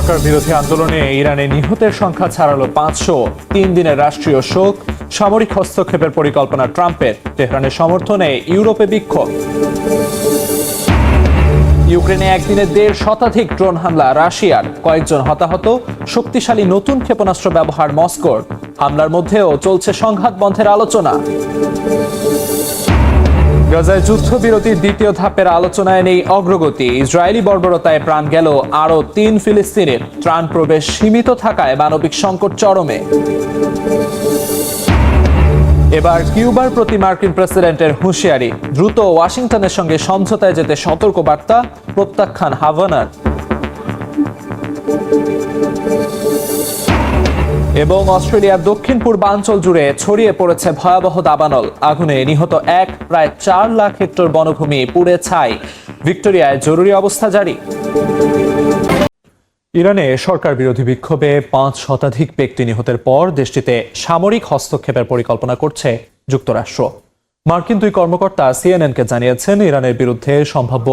সরকার বিরোধী আন্দোলনে ইরানে নিহতের সংখ্যা ছাড়ালো 500। 3 দিনের রাষ্ট্রীয় শোক, সামরিক হস্তক্ষেপের পরিকল্পনা ট্রাম্পের, তেহরানের সমর্থনে ইউরোপে বিক্ষোভ। ইউক্রেনে একদিনে 1.5 শতাধিক ড্রোন হামলা রাশিয়ার, কয়েকজন হতাহত, শক্তিশালী নতুন ক্ষেপণাস্ত্র ব্যবহার মস্কোর। হামলার মধ্যেও চলছে সংঘাত বন্ধের আলোচনা। গাজায় যুদ্ধবিরতির দ্বিতীয় ধাপের আলোচনায় নেই অগ্রগতি। ইসরায়েলি বর্বরতায় প্রাণ গেল আরও 3 ফিলিস্তিনির। ত্রাণ প্রবেশ সীমিত থাকায় মানবিক সংকট চরমে। এবার কিউবার প্রতি মার্কিন প্রেসিডেন্টের হুঁশিয়ারি, দ্রুত ওয়াশিংটনের সঙ্গে সমঝোতায় যেতে সতর্কবার্তা, প্রত্যাখ্যান হাভানার। এবং অস্ট্রেলিয়ার দক্ষিণ পূর্বাঞ্চল জুড়ে ছড়িয়ে পড়েছে ভয়াবহ দাবানল। আগুনে নিহত প্রায় 4 লাখ হেক্টর বনভূমি পুড়ে ছাই। ভিক্টোরিয়ায় জরুরি অবস্থা জারি। ইরানে সরকার বিরোধী বিক্ষোভে 5 শতাধিক ব্যক্তি নিহতের পর দেশটিতে সামরিক হস্তক্ষেপের পরিকল্পনা করছে যুক্তরাষ্ট্র। মার্কিন 2 কর্মকর্তা সিএনএনকে জানিয়েছেন, ইরানের বিরুদ্ধে সম্ভাব্য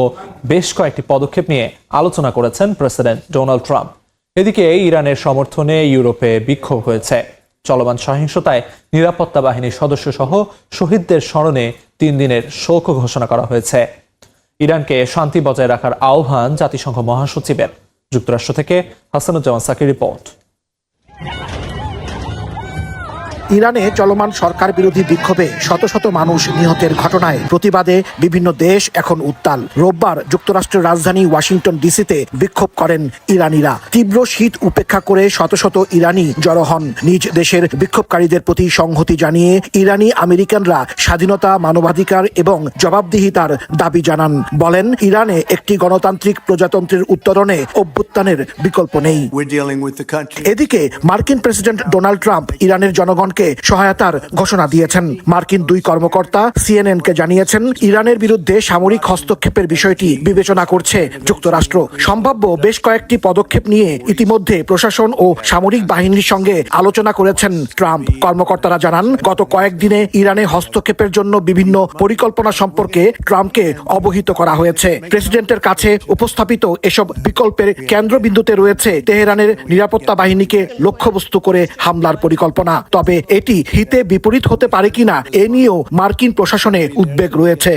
বেশ কয়েকটি পদক্ষেপ নিয়ে আলোচনা করেছেন প্রেসিডেন্ট ডোনাল্ড ট্রাম্প। এদিকে ইরানের সমর্থনে ইউরোপে বিক্ষোভ হয়েছে। চলমান সহিংসতায় নিরাপত্তা বাহিনীর সদস্য সহ শহীদদের স্মরণে 3 দিনের শোক ঘোষণা করা হয়েছে। ইরানকে শান্তি বজায় রাখার আহ্বান জাতিসংঘ মহাসচিবের। যুক্তরাষ্ট্র থেকে হাসানুজ্জামান সাকির রিপোর্ট। ইরানে চলমান সরকার বিরোধী বিক্ষোভে শত শত মানুষ নিহতের ঘটনায় প্রতিবাদে বিভিন্ন দেশ এখন উত্তাল। রোববার যুক্তরাষ্ট্রের রাজধানী ওয়াশিংটন ডিসিতে বিক্ষোভ করেন ইরানিরা। তীব্র শীত উপেক্ষা করে শত শত ইরানি জড়ো হন। নিজ দেশের বিক্ষোভকারীদের প্রতি সংহতি জানিয়ে ইরানি আমেরিকানরা স্বাধীনতা, মানবাধিকার এবং জবাবদিহিতার দাবি জানান। বলেন, ইরানে একটি গণতান্ত্রিক প্রজাতন্ত্রের উত্তরণে অভ্যুত্থানের বিকল্প নেই। এদিকে মার্কিন প্রেসিডেন্ট ডোনাল্ড ট্রাম্প ইরানের জনগণ সহায়তার ঘোষণা দিয়েছেন। মার্কিন 2 কর্মকর্তা সিএনএনকে জানিয়েছেন, ইরানের বিরুদ্ধে সামরিক হস্তক্ষেপের বিষয়টি বিবেচনা করছে যুক্তরাষ্ট্র। সম্ভাব্য বেশ কয়েকটি পদক্ষেপ নিয়ে ইতিমধ্যে প্রশাসন ও সামরিক বাহিনীর সঙ্গে আলোচনা করেছেন ট্রাম্প। কর্মকর্তারা জানান, গত কয়েকদিনে ইরানে হস্তক্ষেপের জন্য বিভিন্ন পরিকল্পনা সম্পর্কে ট্রাম্পকে অবহিত করা হয়েছে। প্রেসিডেন্টের কাছে উপস্থাপিত এসব বিকল্পের কেন্দ্রবিন্দুতে রয়েছে তেহরানের নিরাপত্তা বাহিনীকে লক্ষ্যবস্তু করে হামলার পরিকল্পনা। তবে এটি হিতে বিপরীত হতে পারে কিনা এ নিয়েও মার্কিন প্রশাসনে উদ্বেগ রয়েছে।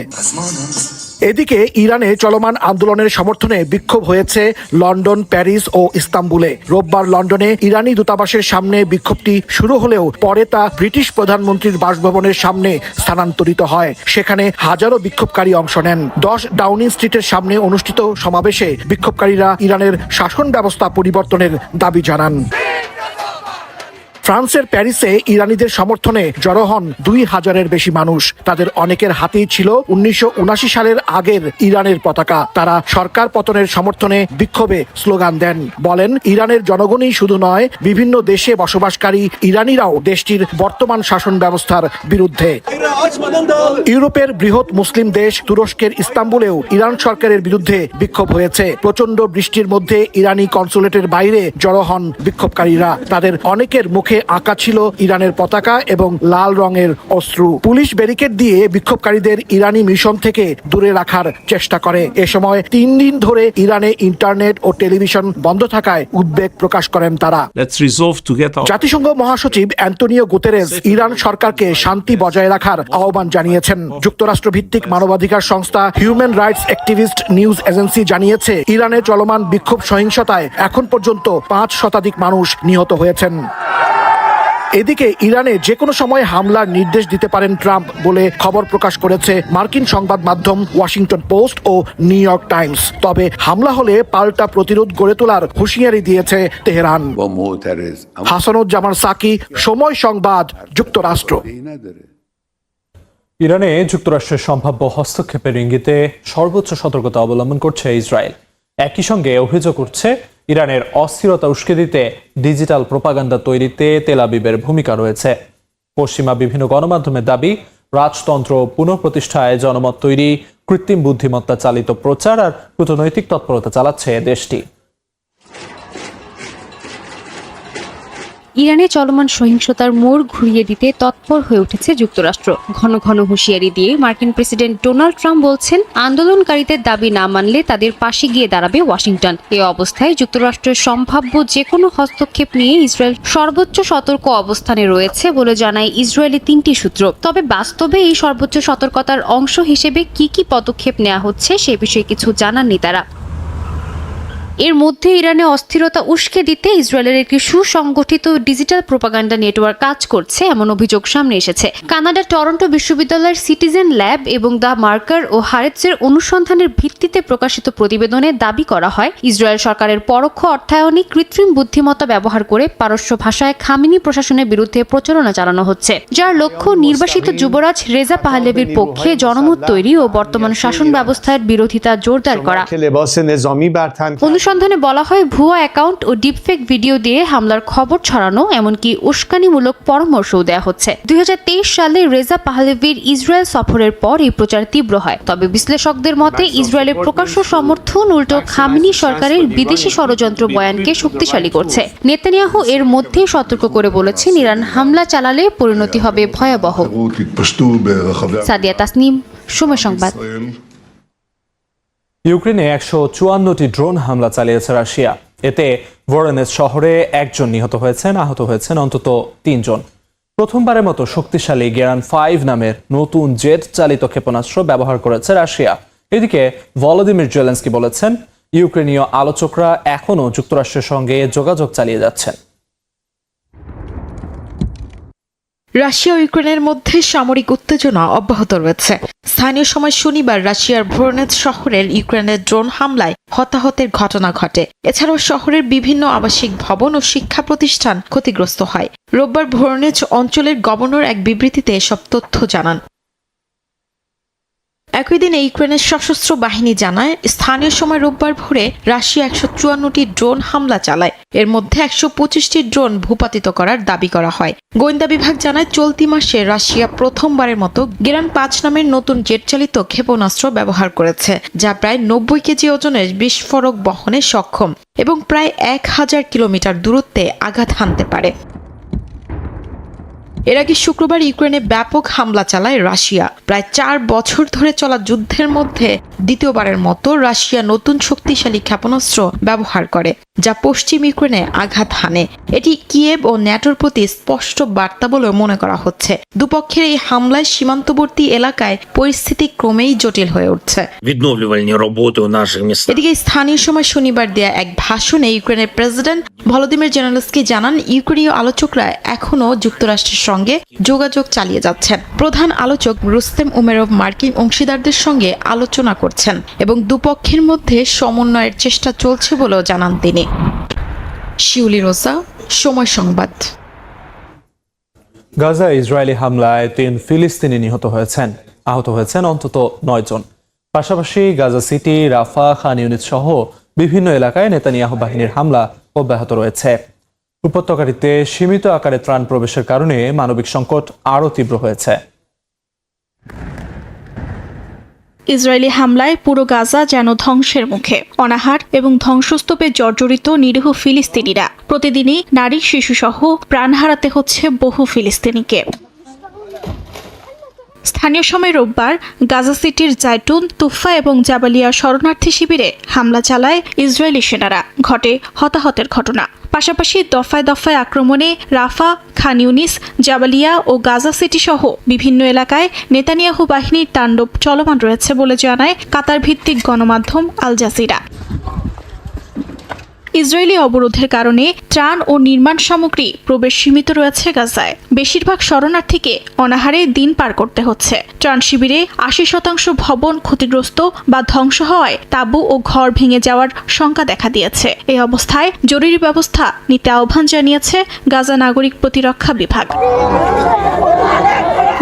এদিকে ইরানে চলমান আন্দোলনের সমর্থনে বিক্ষোভ হয়েছে লন্ডন, প্যারিস ও ইস্তাম্বুলে। রোববার লন্ডনে ইরানি দূতাবাসের সামনে বিক্ষোভটি শুরু হলেও পরে তা ব্রিটিশ প্রধানমন্ত্রীর বাসভবনের সামনে স্থানান্তরিত হয়। সেখানে হাজারো বিক্ষোভকারী অংশ নেন। 10 ডাউনিং স্ট্রিটের সামনে অনুষ্ঠিত সমাবেশে বিক্ষোভকারীরা ইরানের শাসন ব্যবস্থা পরিবর্তনের দাবি জানান। ফ্রান্সের প্যারিসে ইরানিদের সমর্থনে জড়ো হন 2000-এর বেশি মানুষ। তাদের অনেকের হাতেই ছিল 1979 সালের আগের ইরানের পতাকা। তারা সরকার পতনের সমর্থনে বিক্ষোভে স্লোগান দেন। বলেন, ইরানের জনগণই শুধু নয়, বিভিন্ন দেশে বসবাসকারী ইরানিরাও দেশটির বর্তমান শাসন ব্যবস্থার বিরুদ্ধে। ইউরোপের বৃহৎ মুসলিম দেশ তুরস্কের ইস্তাম্বুলেও ইরান সরকারের বিরুদ্ধে বিক্ষোভ হয়েছে। প্রচন্ড বৃষ্টির মধ্যে ইরানি কনসুলেটের বাইরে জড়ো হন বিক্ষোভকারীরা। তাদের অনেকের মুখে আঁকা ছিল ইরানের পতাকা এবং লাল রঙের অশ্রু। পুলিশ ব্যারিকেড দিয়ে বিক্ষোভকারীদের ইরানি মিশন থেকে দূরে রাখার চেষ্টা করে। এ সময় 3 দিন ধরে ইরানে ইন্টারনেট ও টেলিভিশন বন্ধ থাকায় উদ্বেগ প্রকাশ করেন তারা। জাতিসংঘ মহাসচিব অ্যান্টোনিও গুতেরেস ইরান সরকারকে শান্তি বজায় রাখার আহ্বান জানিয়েছেন। যুক্তরাষ্ট্র ভিত্তিক মানবাধিকার সংস্থা human rights activist news agency জানিয়েছে, ইরানে চলমান বিক্ষোভ সহিংসতায় এখন পর্যন্ত 5 শতাধিক মানুষ নিহত হয়েছেন। এদিকে ইরানে যে কোনো সময় হামলার নির্দেশ দিতে পারেন ট্রাম্প বলে খবর প্রকাশ করেছে মার্কিন সংবাদ মাধ্যম ওয়াশিংটন পোস্ট ও নিউ ইয়র্ক টাইমস। তবে হামলা হলে পাল্টা প্রতিরোধ গড়ে তোলার হুঁশিয়ারি দিয়েছে তেহরান। হাসানুজ্জামান সাকি, সময় সংবাদ, যুক্তরাষ্ট্র। ইরানে যুক্তরাষ্ট্রের সম্ভাব্য হস্তক্ষেপের ইঙ্গিতে সর্বোচ্চ সতর্কতা অবলম্বন করছে ইসরায়েল। একই সঙ্গে অভিযোগ উঠছে, ইরানের অস্থিরতা উস্কে দিতে ডিজিটাল প্রোপাগান্ডা তৈরিতে তেল আবিবের ভূমিকা রয়েছে। পশ্চিমা বিভিন্ন গণমাধ্যমের দাবি, রাজতন্ত্র পুনঃপ্রতিষ্ঠায় জনমত তৈরি, কৃত্রিম বুদ্ধিমত্তা চালিত প্রচার আর কূটনৈতিক তৎপরতা চালাচ্ছে দেশটি। ইরানে চলমান সহিংসতার মোড় ঘুরিয়ে দিতে তৎপর হয়ে উঠেছে যুক্তরাষ্ট্র। ঘন ঘন হুঁশিয়ারি দিয়ে মার্কিন প্রেসিডেন্ট ডোনাল্ড ট্রাম্প বলছেন, আন্দোলনকারীদের দাবি না মানলে তাদের পাশে গিয়ে দাঁড়াবে ওয়াশিংটন। এ অবস্থায় যুক্তরাষ্ট্রের সম্ভাব্য যে কোনো হস্তক্ষেপ নিয়ে ইসরায়েল সর্বোচ্চ সতর্ক অবস্থানে রয়েছে বলে জানায় ইসরায়েলি 3টি সূত্র। তবে বাস্তবে এই সর্বোচ্চ সতর্কতার অংশ হিসেবে কি পদক্ষেপ নেওয়া হচ্ছে সে বিষয়ে কিছু জানাননি তারা। এর মধ্যে ইরানে অস্থিরতা উস্কে দিতে ইসরায়েলের একটি সুসংগঠিত ডিজিটাল প্রোপাগান্ডা নেটওয়ার্ক কাজ করছে এমন অভিযোগ সামনে এসেছে। কানাডার টরন্টো বিশ্ববিদ্যালয়ের সিটিজেন ল্যাব এবং দ্য মার্কার ও হারেটসের অনুসন্ধানের ভিত্তিতে প্রকাশিত প্রতিবেদনে দাবি করা হয়, ইসরায়েল সরকারের পরোক্ষ অর্থায়নে কৃত্রিম বুদ্ধিমত্তা ব্যবহার করে পারস্য ভাষায় খামেনি প্রশাসনের বিরুদ্ধে প্রচারণা চালানো হচ্ছে, যার লক্ষ্য নির্বাসিত যুবরাজ রেজা পাহলেভির পক্ষে জনমত তৈরি ও বর্তমান শাসন ব্যবস্থার বিরোধিতা জোরদার করা। অনুসন্ধানে বলা হয়, ভুয়া অ্যাকাউন্ট ও ডিপফেক ভিডিও দিয়ে হামলার খবর ছড়ানো, এমনকি উস্কানিমূলক পরামর্শও দেওয়া হচ্ছে। 2023 সালে রেজা পাহলেভির ইসরায়েল সফরের পর এই প্রচার তীব্র হয়। তবে বিশ্লেষকদের মতে ইসরায়েলের প্রকাশ্য সমর্থন উল্টো খামেনি সরকারের বিদেশি ষড়যন্ত্র বয়ানকে শক্তিশালী করছে। নেতানিয়াহু এর মধ্যেই সতর্ক করে বলেছেন, ইরান হামলা চালালে পরিণতি হবে ভয়াবহ। সাদিয়া তাসনিম, সময় সংবাদ। ইউক্রেনে 154টি ড্রোন হামলা চালিয়েছে রাশিয়া। এতে ভোরোনেজ শহরে 1 জন নিহত হয়েছেন, আহত হয়েছেন অন্তত 3 জন। প্রথমবারের মতো শক্তিশালী গেরান 5 নামের নতুন জেট চালিত ক্ষেপণাস্ত্র ব্যবহার করেছে রাশিয়া। এদিকে ভলোদিমির জেলেনস্কি বলেছেন, ইউক্রেনীয় আলোচকরা এখনও যুক্তরাষ্ট্রের সঙ্গে যোগাযোগ চালিয়ে যাচ্ছেন। রাশিয়া ও ইউক্রেনের মধ্যে সামরিক উত্তেজনা অব্যাহত রয়েছে। স্থানীয় সময় শনিবার রাশিয়ার ভোরোনেজ শহরের ইউক্রেনের ড্রোন হামলায় হতাহতের ঘটনা ঘটে। এছাড়াও শহরের বিভিন্ন আবাসিক ভবন ও শিক্ষা প্রতিষ্ঠান ক্ষতিগ্রস্ত হয়। রোববার ভোরোনেজ অঞ্চলের গভর্নর এক বিবৃতিতে এসব তথ্য জানান। একই দিন ইউক্রেনের সশস্ত্র বাহিনী জানায়, স্থানীয় সময় রোববার ভোরে রাশিয়া 154টি ড্রোন হামলা চালায়। এর মধ্যে 125টি ড্রোন ভূপাতিত করার দাবি করা হয়। গোয়েন্দা বিভাগ জানায়, চলতি মাসে রাশিয়া প্রথমবারের মতো গেরান 5 নামের নতুন জেট চালিত ক্ষেপণাস্ত্র ব্যবহার করেছে, যা প্রায় 90 কেজি ওজনের বিস্ফোরক বহনে সক্ষম এবং প্রায় 1000 কিলোমিটার দূরত্বে আঘাত হানতে পারে। এর আগে শুক্রবার ইউক্রেনে ব্যাপক হামলা চালায় রাশিয়া। প্রায় 4 বছর ধরে চলা যুদ্ধের মধ্যে দ্বিতীয়বারের মতো রাশিয়া নতুন শক্তিশালী ক্ষেপণাস্ত্র ব্যবহার করে, যা পশ্চিম ইউক্রেনে আঘাত হানে। এটি কিয়েভ ও ন্যাটোর প্রতি স্পষ্ট বার্তা বলে মনে করা হচ্ছে। দুপক্ষের এই হামলায় সীমান্তবর্তী এলাকায় পরিস্থিতি ক্রমেই জটিল হয়ে উঠছে। এদিকে স্থানীয় সময় শনিবার দেয়া এক ভাষণে ইউক্রেনের প্রেসিডেন্ট ভলোদিমির জেলেনস্কি জানান, ইউক্রেনীয় আলোচকরা এখনও যুক্তরাষ্ট্রের সঙ্গে যোগাযোগ চালিয়ে যাচ্ছেন। প্রধান আলোচক রুস্তেম উমেরভ মার্কিন অংশীদারদের সঙ্গে আলোচনা করছেন এবং দুপক্ষের মধ্যে সমন্বয়ের চেষ্টা চলছে বলেও জানান তিনি। শিউলি রোজা, সময় সংবাদ। গাজায় ইসরায়েলি হামলায় 3 ফিলিস্তিনি নিহত হয়েছেন, আহত হয়েছেন অন্তত 9 জন। পাশাপাশি গাজা সিটি, রাফা, খান ইউনিস সহ বিভিন্ন এলাকায় নেতানিয়াহু বাহিনীর হামলা অব্যাহত রয়েছে। উপত্যকাটিতে সীমিত আকারে ত্রাণ প্রবেশের কারণে মানবিক সংকট আরও তীব্র হয়েছে। ইসরায়েলি হামলায় পুরো গাজা যেন ধ্বংসের মুখে। অনাহার এবং ধ্বংসস্তূপে জর্জরিত নিরীহ ফিলিস্তিনিরা। প্রতিদিনই নারী, শিশুসহ প্রাণ হারাতে হচ্ছে বহু ফিলিস্তিনিকে। স্থানীয় সময় রোববার গাজা সিটির জাইতুন, তুফা এবং জাবালিয়া শরণার্থী শিবিরে হামলা চালায় ইসরায়েলি সেনারা। ঘটে হতাহতের ঘটনা। পাশাপাশি দফায় দফায় আক্রমণে রাফা, খান ইউনিস, জাবালিয়া ও গাজা সিটি সহ বিভিন্ন এলাকায় নেতানিয়াহু বাহিনীর তাণ্ডব চলমান রয়েছে বলে জানায় কাতার ভিত্তিক গণমাধ্যম আল জাজিরা। ইসরায়েলি অবরোধের কারণে ত্রাণ ও নির্মাণ সামগ্রী প্রবেশ সীমিত রয়েছে গাজায়। বেশিরভাগ শরণার্থীকে অনাহারে দিন পার করতে হচ্ছে। ত্রাণ শিবিরে 80% ভবন ক্ষতিগ্রস্ত বা ধ্বংস হওয়ায় তাঁবু ও ঘর ভেঙে যাওয়ার শঙ্কা দেখা দিয়েছে। এই অবস্থায় জরুরি ব্যবস্থা নিতে আহ্বান জানিয়েছে গাজা নাগরিক প্রতিরক্ষা বিভাগ।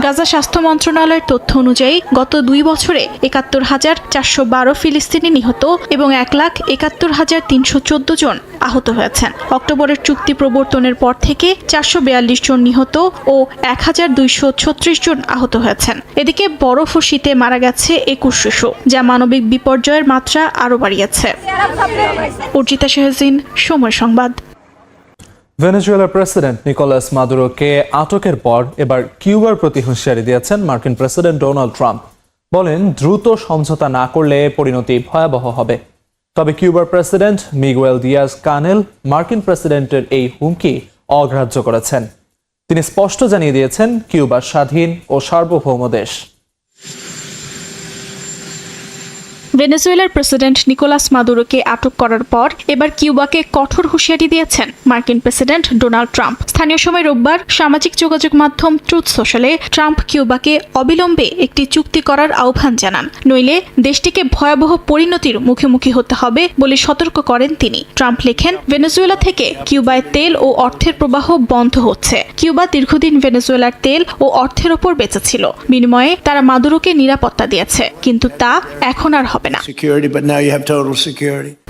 গাজা স্বাস্থ্য মন্ত্রণালয়ের তথ্য অনুযায়ী গত 2 বছরে ৭১,412 ফিলিস্তিনি নিহত এবং 1,71,314 জন আহত হয়েছেন। অক্টোবরের চুক্তি প্রবর্তনের পর থেকে 442 জন নিহত ও 1,236 জন আহত হয়েছেন। এদিকে বরফ ও শীতে মারা গেছে 21 শিশু, যা মানবিক বিপর্যয়ের মাত্রা আরও বাড়িয়েছে। অর্জিতা শাহজিন, সময় সংবাদ। ভেনেজুয়েলার প্রেসিডেন্ট নিকোলাস মাদুরোকে আটকের পর এবার কিউবার প্রতি হুঁশিয়ারি দিয়েছেন মার্কিন প্রেসিডেন্ট ডোনাল্ড ট্রাম্প। বলেন, দ্রুত সমঝোতা না করলে পরিণতি ভয়াবহ হবে। তবে কিউবার প্রেসিডেন্ট মিগুয়েল দিয়াজ কানেল মার্কিন প্রেসিডেন্টের এই হুমকি অগ্রাহ্য করেছেন। তিনি স্পষ্ট জানিয়ে দিয়েছেন, কিউবা স্বাধীন ও সার্বভৌম দেশ। ভেনেজুয়েলার প্রেসিডেন্ট নিকোলাস মাদুরোকে আটক করার পর এবার কিউবাকে কঠোর হুঁশিয়ারি দিয়েছেন মার্কিন প্রেসিডেন্ট ডোনাল্ড ট্রাম্প। স্থানীয় সময় রোববার সামাজিক যোগাযোগ মাধ্যম ট্রুথ সোশ্যালে ট্রাম্প কিউবাকে অবিলম্বে একটি চুক্তি করার আহ্বান জানান, নইলে দেশটিকে ভয়াবহ পরিণতির মুখোমুখি হতে হবে বলে সতর্ক করেন তিনি। ট্রাম্প লেখেন, ভেনেজুয়েলা থেকে কিউবায় তেল ও অর্থের প্রবাহ বন্ধ হচ্ছে। কিউবা দীর্ঘদিন ভেনেজুয়েলার তেল ও অর্থের ওপর বেঁচে ছিল, বিনিময়ে তারা মাদুরোকে নিরাপত্তা দিয়েছে, কিন্তু তা এখন আর হবে না।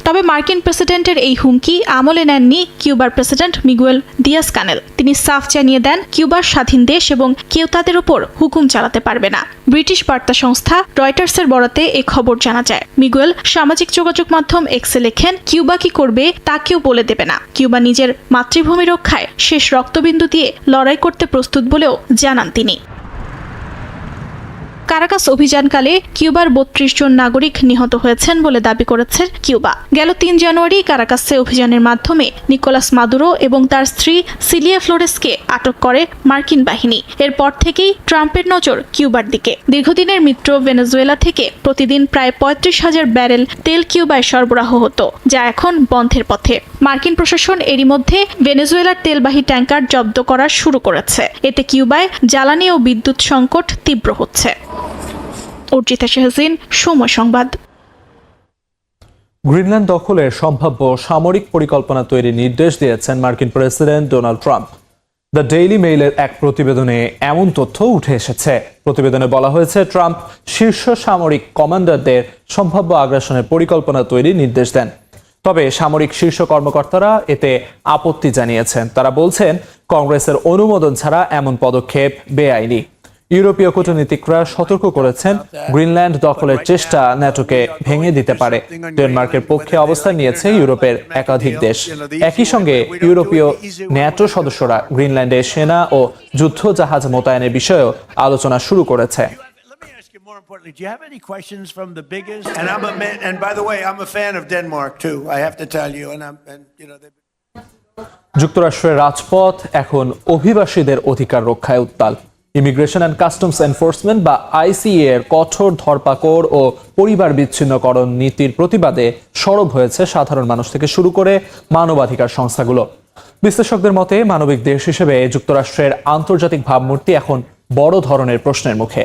তবে মার্কিন প্রেসিডেন্টের এই হুমকি আমলে নেননি কিউবার প্রেসিডেন্ট মিগুয়েল দিয়াজ কানেল। তিনি সাফ জানিয়ে দেন, কিউবার স্বাধীন দেশ এবং কেউ তাদের উপর হুকুম চালাতে পারবে না। ব্রিটিশ বার্তা সংস্থা রয়টার্সের বরাতে এ খবর জানা যায়। মিগুয়েল সামাজিক যোগাযোগ মাধ্যম এক্সে লেখেন, কিউবা কি করবে তা কেউ বলে দেবে না। কিউবা নিজের মাতৃভূমি রক্ষায় শেষ রক্তবিন্দু দিয়ে লড়াই করতে প্রস্তুত বলেও জানান তিনি। কারাকাস অভিযানকালে কিউবার ৩২ জন নাগরিক নিহত হয়েছেন বলে দাবি করেছে কিউবা। গেল ৩ জানুয়ারি কারাকাসে অভিযানের মাধ্যমে নিকোলাস মাদুরো এবং তার স্ত্রী সিলিয়া ফ্লোরেসকে আটক করে মার্কিন বাহিনী। এরপর থেকেই ট্রাম্পের নজর কিউবার দিকে। দীর্ঘদিনের মিত্র ভেনেজুয়েলা থেকে প্রতিদিন প্রায় ৩৫,০০০ ব্যারেল তেল কিউবায় সরবরাহ হতো, যা এখন বন্ধের পথে। মার্কিন প্রশাসন এরই মধ্যে ভেনেজুয়েলার তেলবাহী ট্যাঙ্কার জব্দ করা শুরু করেছে। এতে কিউবায় জ্বালানি ও বিদ্যুৎ সংকট তীব্র হচ্ছে। অর্জিতা শাহজিন, সময় সংবাদ। গ্রিনল্যান্ড দখলের সম্ভাব্য সামরিক পরিকল্পনা তৈরির নির্দেশ দিয়েছেন মার্কিন president Donald Trump. The Daily মেইলের এক প্রতিবেদনে এমন তথ্য উঠে এসেছে। প্রতিবেদনে বলা হয়েছে, ট্রাম্প শীর্ষ সামরিক কমান্ডারদের সম্ভাব্য আগ্রাসনের পরিকল্পনা তৈরির নির্দেশ দেন। তবে সামরিক শীর্ষ কর্মকর্তারা এতে আপত্তি জানিয়েছেন। তারা বলছেন, কংগ্রেসের অনুমোদন ছাড়া এমন পদক্ষেপ বেআইনি। ইউরোপীয় কূটনীতিকরা সতর্ক করেছেন, গ্রিনল্যান্ড দখলের চেষ্টা ন্যাটোকে ভেঙে দিতে পারে। ডেনমার্কের পক্ষে অবস্থান নিয়েছে ইউরোপের একাধিক দেশ। একই সঙ্গে ইউরোপীয় ন্যাটো সদস্যরা গ্রিনল্যান্ডে সেনা ও যুদ্ধ জাহাজ মোতায়েনের বিষয়েও আলোচনা শুরু করেছে। More importantly, do you have any questions from the biggest? And by the way, I'm a fan of Denmark too. I have to tell you, যুক্তরাষ্ট্রের রাজপথ এখন অভিবাসীদের অধিকার রক্ষায় উত্তাল। ইমিগ্রেশন অ্যান্ড কাস্টমস এনফোর্সমেন্ট বা আইসিএ এর কঠোর ধরপাকড় ও পরিবার বিচ্ছিন্নকরণ নীতির প্রতিবাদে সরব হয়েছে সাধারণ মানুষ থেকে শুরু করে মানবাধিকার সংস্থাগুলো। বিশ্লেষকদের মতে, মানবিক দেশ হিসেবে যুক্তরাষ্ট্রের আন্তর্জাতিক ভাবমূর্তি এখন বড় ধরনের প্রশ্নের মুখে।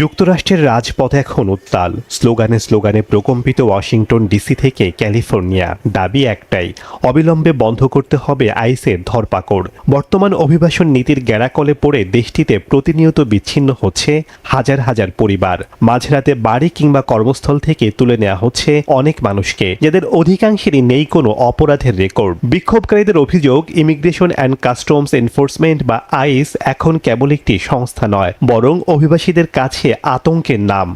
যুক্তরাষ্ট্রের রাজপথ এখন উত্তাল। স্লোগানে স্লোগানে প্রকম্পিত ওয়াশিংটন ডিসি থেকে ক্যালিফোর্নিয়া। দাবি একটাই, অবিলম্বে বন্ধ করতে হবে আইসের ধরপাকড়। বর্তমান অভিবাসন নীতির গ্যাড়াকলে পড়ে দেশটিতে প্রতিনিয়ত বিচ্ছিন্ন হচ্ছে হাজার হাজার পরিবার। মাঝরাতে বাড়ি কিংবা কর্মস্থল থেকে তুলে নেওয়া হচ্ছে অনেক মানুষকে, যাদের অধিকাংশেরই নেই কোনো অপরাধের রেকর্ড। বিক্ষোভকারীদের অভিযোগ, ইমিগ্রেশন অ্যান্ড কাস্টমস এনফোর্সমেন্ট বা আইস এখন কেবল একটি সংস্থা নয়, বরং অভিবাসীদের কাছে আতঙ্কের নাম।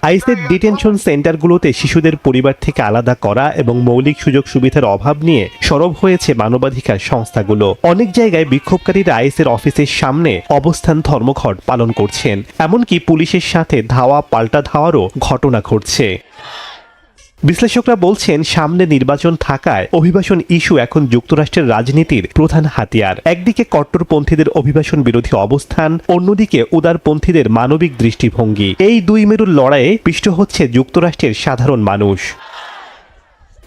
আইসের ডিটেনশন সেন্টারগুলোতে শিশুদের পরিবার থেকে আলাদা করা এবং মৌলিক সুযোগ সুবিধার অভাব নিয়ে সরব হয়েছে মানবাধিকার সংস্থাগুলো। অনেক জায়গায় বিক্ষোভকারীরা আইসের অফিসের সামনে অবস্থান ধর্মঘট পালন করছেন, এমনকি পুলিশের সাথে ধাওয়া পাল্টা ধাওয়ারও ঘটনা ঘটছে। বিশ্লেষকরা বলছেন, সামনে নির্বাচন থাকায় অভিবাসন ইস্যু এখন যুক্তরাষ্ট্রের রাজনীতির প্রধান হাতিয়ার। একদিকে কট্টরপন্থীদের অভিবাসন বিরোধী অবস্থান, অন্যদিকে উদারপন্থীদের মানবিক দৃষ্টিভঙ্গি। এই দুই মেরুর লড়াইয়ে পিষ্ট হচ্ছে যুক্তরাষ্ট্রের সাধারণ মানুষ।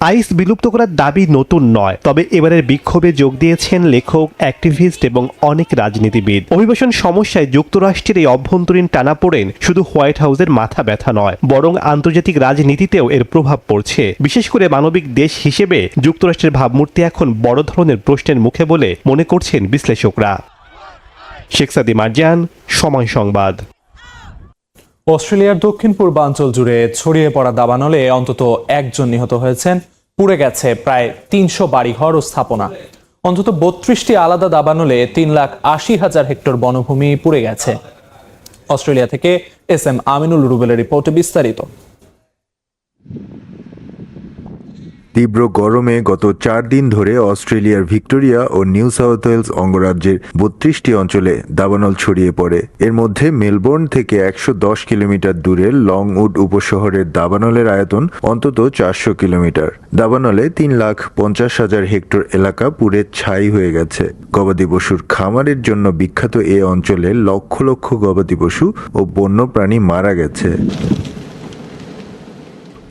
আইস বিলুপ্ত করার দাবি নতুন নয়, তবে এবারের বিক্ষোভে যোগ দিয়েছেন লেখক, অ্যাক্টিভিস্ট এবং অনেক রাজনীতিবিদ। অভিবাসন সমস্যায় যুক্তরাষ্ট্রের এই অভ্যন্তরীণ টানাপোড়েন শুধু হোয়াইট হাউসের মাথা ব্যথা নয়, বরং আন্তর্জাতিক রাজনীতিতেও এর প্রভাব পড়ছে। বিশেষ করে মানবিক দেশ হিসেবে যুক্তরাষ্ট্রের ভাবমূর্তি এখন বড় ধরনের প্রশ্নের মুখে বলে মনে করছেন বিশ্লেষকরা। শেখ সাদি মারজান, সময় সংবাদ। অস্ট্রেলিয়ার দক্ষিণ পূর্বাঞ্চল জুড়ে ছড়িয়ে পড়া দাবানলে অন্তত একজন নিহত হয়েছেন। পুড়ে গেছে প্রায় ৩০০ বাড়িঘর ও স্থাপনা। অন্তত ৩২টি আলাদা দাবানলে ৩,৮০,০০০ হেক্টর বনভূমি পুড়ে গেছে। অস্ট্রেলিয়া থেকে SM আমিনুল রুবেলের রিপোর্টে বিস্তারিত। তীব্র গরমে গত 4 দিন ধরে অস্ট্রেলিয়ার ভিক্টোরিয়া ও নিউ সাউথ ওয়েলস অঙ্গরাজ্যের 32টি অঞ্চলে দাবানল ছড়িয়ে পড়ে। এর মধ্যে মেলবোর্ন থেকে 110 কিলোমিটার দূরের লংউড উপশহরের দাবানলের আয়তন অন্তত 400 কিলোমিটার। দাবানলে 3,50,000 হেক্টর এলাকা পুড়ে ছাই হয়ে গেছে। গবাদি পশুর খামারের জন্য বিখ্যাত এ অঞ্চলে লক্ষ লক্ষ গবাদি পশু ও বন্যপ্রাণী মারা গেছে।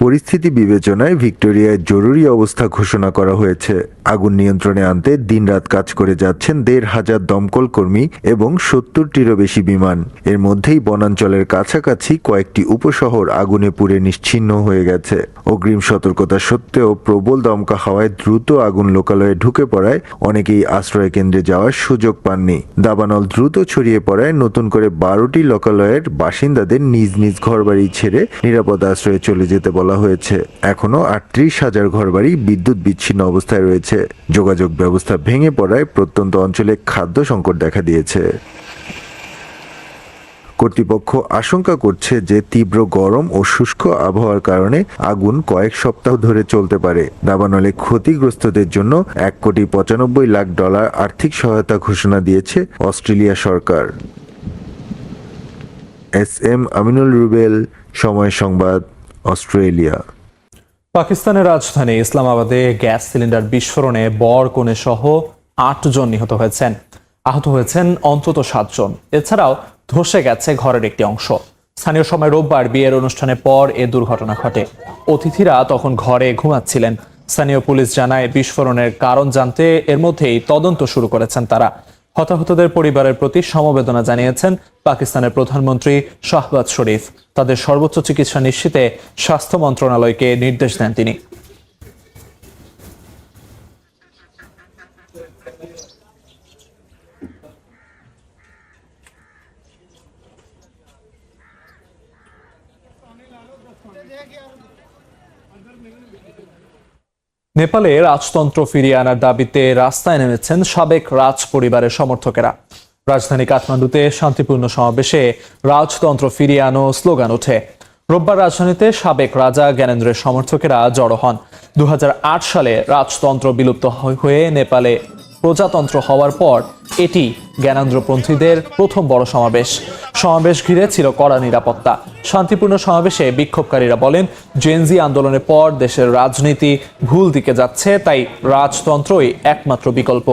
পরিস্থিতি বিবেচনায় ভিক্টোরিয়ায় জরুরি অবস্থা ঘোষণা করা হয়েছে। আগুন নিয়ন্ত্রণে আনতে দিনরাত কাজ করে যাচ্ছেন 1,500 দমকল কর্মী এবং 70টিরও বেশি বিমান। এর মধ্যেই বনাঞ্চলের কাছাকাছি কয়েকটি উপশহর আগুনে পুড়ে নিশ্চিহ্ন হয়ে গেছে। অগ্রিম সতর্কতা সত্ত্বেও প্রবল দমকা হাওয়ায় দ্রুত আগুন লোকালয়ে ঢুকে পড়ায় অনেকেই আশ্রয় কেন্দ্রে যাওয়ার সুযোগ পাননি। দাবানল দ্রুত ছড়িয়ে পড়ায় নতুন করে 12টি লোকালয়ের বাসিন্দাদের নিজ নিজ ঘরবাড়ি ছেড়ে নিরাপদ আশ্রয়ে চলে যেতে বলা হয়েছে। এখনো 38,000 ঘরবাড়ি বিদ্যুৎ বিচ্ছিন্ন অবস্থায় রয়েছে। যোগাযোগ ব্যবস্থা ভেঙে পড়ায় প্রত্যন্ত অঞ্চলে খাদ্য সংকট দেখা দিয়েছে। কর্তৃপক্ষ আশঙ্কা করছে যে তীব্র গরম ও শুষ্ক আবহাওয়ার কারণে আগুন কয়েক সপ্তাহ ধরে চলতে পারে। দাবানলে ক্ষতিগ্রস্তদের জন্য $1,95,00,000 আর্থিক সহায়তা ঘোষণা দিয়েছে অস্ট্রেলিয়া সরকার। SM আমিনুল রুবেল, সময় সংবাদ, অস্ট্রেলিয়া। পাকিস্তানের রাজধানী ইসলামাবাদে গ্যাস সিলিন্ডার বিস্ফোরণে বর কনে সহ 8 জন নিহত হয়েছেন। আহত হয়েছেন অন্তত 7 জন। এছাড়াও ধসে গেছে ঘরের একটি অংশ। স্থানীয় সময় রোববার বিয়ের অনুষ্ঠানের পর এ দুর্ঘটনা ঘটে। অতিথিরা তখন ঘরে ঘুমাচ্ছিলেন। স্থানীয় পুলিশ জানায় বিস্ফোরণের কারণ জানতে এর মধ্যেই তদন্ত শুরু করেছেন তারা। হতাহতদের পরিবারের প্রতি সমবেদনা জানিয়েছেন পাকিস্তানের প্রধানমন্ত্রী শাহবাজ শরীফ। তাদের সর্বোচ্চ চিকিৎসা নিশ্চিতে স্বাস্থ্য মন্ত্রণালয়কে নির্দেশ দেন তিনি। নেপালে রাজতন্ত্র ফিরিয়ে আনার দাবিতে রাস্তায় নেমেছেন সাবেক রাজ পরিবারের সমর্থকেরা। রাজধানী কাঠমান্ডুতে শান্তিপূর্ণ সমাবেশে রাজতন্ত্র ফিরিয়ে আনো স্লোগান ওঠে। রোববার রাজধানীতে সাবেক রাজা জ্ঞানেন্দ্রের সমর্থকেরা জড়ো হন। 2008 সালে রাজতন্ত্র বিলুপ্ত হয়ে নেপালে প্রজাতন্ত্র হওয়ার পর এটি জ্ঞানেন্দ্রপন্থীদের প্রথম বড় সমাবেশ ঘিরে ছিল কড়া নিরাপত্তা। শান্তিপূর্ণ সমাবেশে বিক্ষোভকারীরা বলেন, জেনজি আন্দোলনের পর দেশের রাজনীতি ভুল দিকে যাচ্ছে, তাই রাজতন্ত্রই একমাত্র বিকল্প।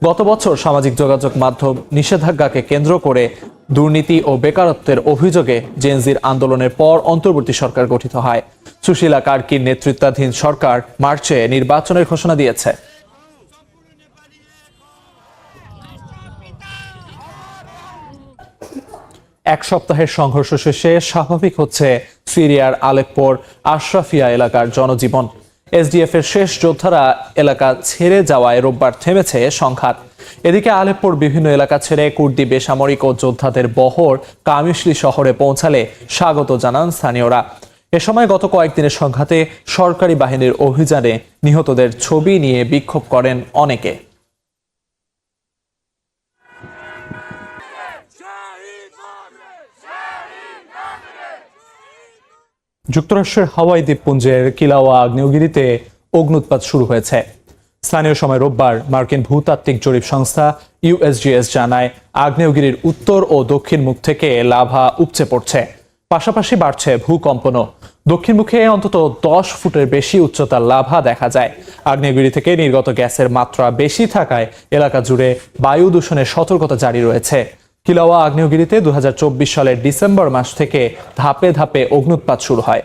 গত বছর সামাজিক যোগাযোগ মাধ্যম নিষেধাজ্ঞাকে কেন্দ্র করে দুর্নীতি ও বেকারত্বের অভিযোগে জেনজির আন্দোলনের পর অন্তর্বর্তী সরকার গঠিত হয়। সুশীলা কার্কির নেতৃত্বাধীন সরকার মার্চে নির্বাচনের ঘোষণা দিয়েছে। এক সপ্তাহের সংঘর্ষ শেষে স্বাভাবিক হচ্ছে সিরিয়ার আলেপ্পোর আশরাফিয়া এলাকার জনজীবন। এসডিএফ এর শেষ যোদ্ধারা এলাকা ছেড়ে যাওয়ায় রোববার থেমেছে সংঘাত। এদিকে আলেপ্পোর বিভিন্ন এলাকা ছেড়ে কুর্দি বেসামরিক ও যোদ্ধাদের বহর কামিশলি শহরে পৌঁছালে স্বাগত জানান স্থানীয়রা। এ সময় গত কয়েকদিনের সংঘাতে সরকারি বাহিনীর অভিযানে নিহতদের ছবি নিয়ে বিক্ষোভ করেন অনেকে। যুক্তরাষ্ট্রের হাওয়াই দ্বীপপুঞ্জের কিলাওয়া আগ্নেয়গিরিতে অগ্ন্যুৎপাত শুরু হয়েছে। স্থানীয় সময় রোববার মার্কিন ভূতাত্ত্বিক জরিপ সংস্থা USGS জানায়, আগ্নেয়গিরির উত্তর ও দক্ষিণ মুখ থেকে লাভা উপচে পড়ছে। পাশাপাশি বাড়ছে ভূকম্পনও। দক্ষিণ মুখে অন্তত 10 ফুটের বেশি উচ্চতার লাভা দেখা যায়। আগ্নেয়গিরি থেকে নির্গত গ্যাসের মাত্রা বেশি থাকায় এলাকা জুড়ে বায়ু দূষণের সতর্কতা জারি রয়েছে। কিলাওয়া আগ্নেয়গিরিতে 2024 সালের ডিসেম্বর মাস থেকে ধাপে ধাপে অগ্ন্যুৎপাত শুরু হয়।